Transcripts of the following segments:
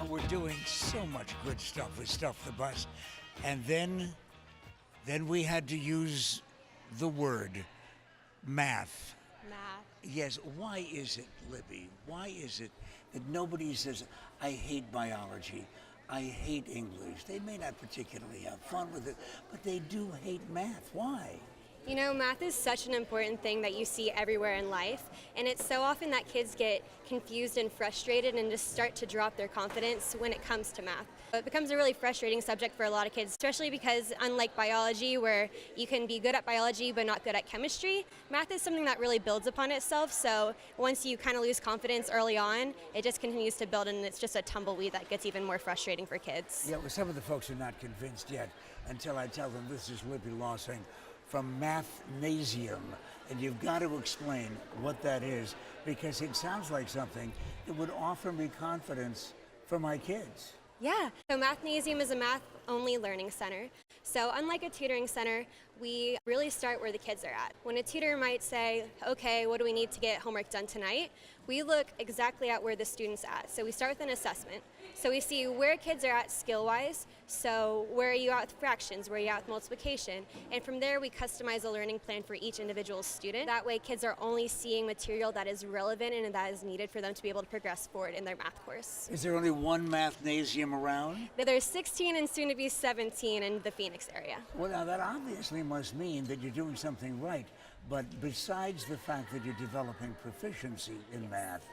we're doing so much good stuff with Stuff the Bus. And then we had to use the word math. Math. Yes, why is it, Libby? Why is it that nobody says, I hate biology, I hate English? They may not particularly have fun with it, but they do hate math. Why? You know, math is such an important thing that you see everywhere in life, and it's so often that kids get confused and frustrated and just start to drop their confidence when it comes to math. It becomes a really frustrating subject for a lot of kids, especially because unlike biology, where you can be good at biology but not good at chemistry, math is something that really builds upon itself. So once you kind of lose confidence early on, it just continues to build, and it's just a tumbleweed that gets even more frustrating for kids. Yeah, well, some of the folks are not convinced yet until I tell them this is Libby Law saying, from Mathnasium, and you've got to explain what that is, because it sounds like something that would offer me confidence for my kids. Yeah, so Mathnasium is a math-only learning center. So unlike a tutoring center, we really start where the kids are at. When a tutor might say, okay, what do we need to get homework done tonight? We look exactly at where the student's at. So we start with an assessment. So we see where kids are at skill-wise. So where are you at with fractions? Where are you at with multiplication? And from there, we customize a learning plan for each individual student. That way, kids are only seeing material that is relevant and that is needed for them to be able to progress forward in their math course. Is there only one Mathnasium around? There's 16 and soon to be 17 in the Phoenix area. Well, now that obviously must mean that you're doing something right. But besides the fact that you're developing proficiency in math,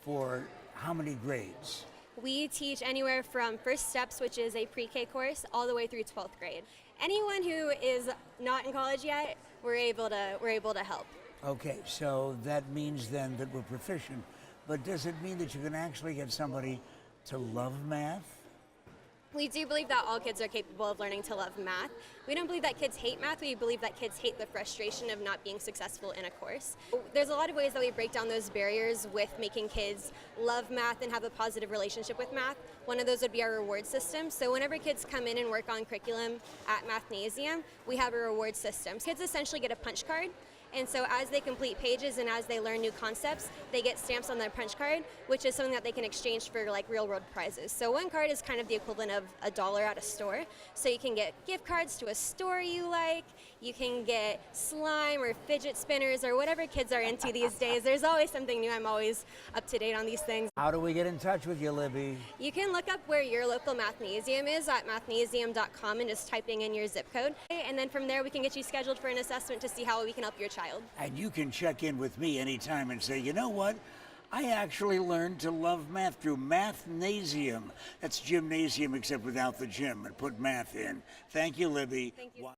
for how many grades? We teach anywhere from First Steps, which is a pre-K course, all the way through 12th grade. Anyone who is not in college yet, we're able to help. Okay, so that means then that we're proficient, but does it mean that you can actually get somebody to love math? We do believe that all kids are capable of learning to love math. We don't believe that kids hate math. We believe that kids hate the frustration of not being successful in a course. There's a lot of ways that we break down those barriers with making kids love math and have a positive relationship with math. One of those would be our reward system. So whenever kids come in and work on curriculum at Mathnasium, we have a reward system. Kids essentially get a punch card. And so as they complete pages and as they learn new concepts, they get stamps on their punch card, which is something that they can exchange for like real world prizes. So one card is kind of the equivalent of $1 at a store. So you can get gift cards to a store you like, you can get slime or fidget spinners or whatever kids are into these days. There's always something new. I'm always up to date on these things. How do we get in touch with you, Libby? You can look up where your local Mathnasium is at mathnasium.com and just typing in your zip code. And then from there we can get you scheduled for an assessment to see how we can help your child. And you can check in with me anytime and say, you know what? I actually learned to love math through Mathnasium. That's gymnasium except without the gym, and put math in. Thank you, Libby. Thank you.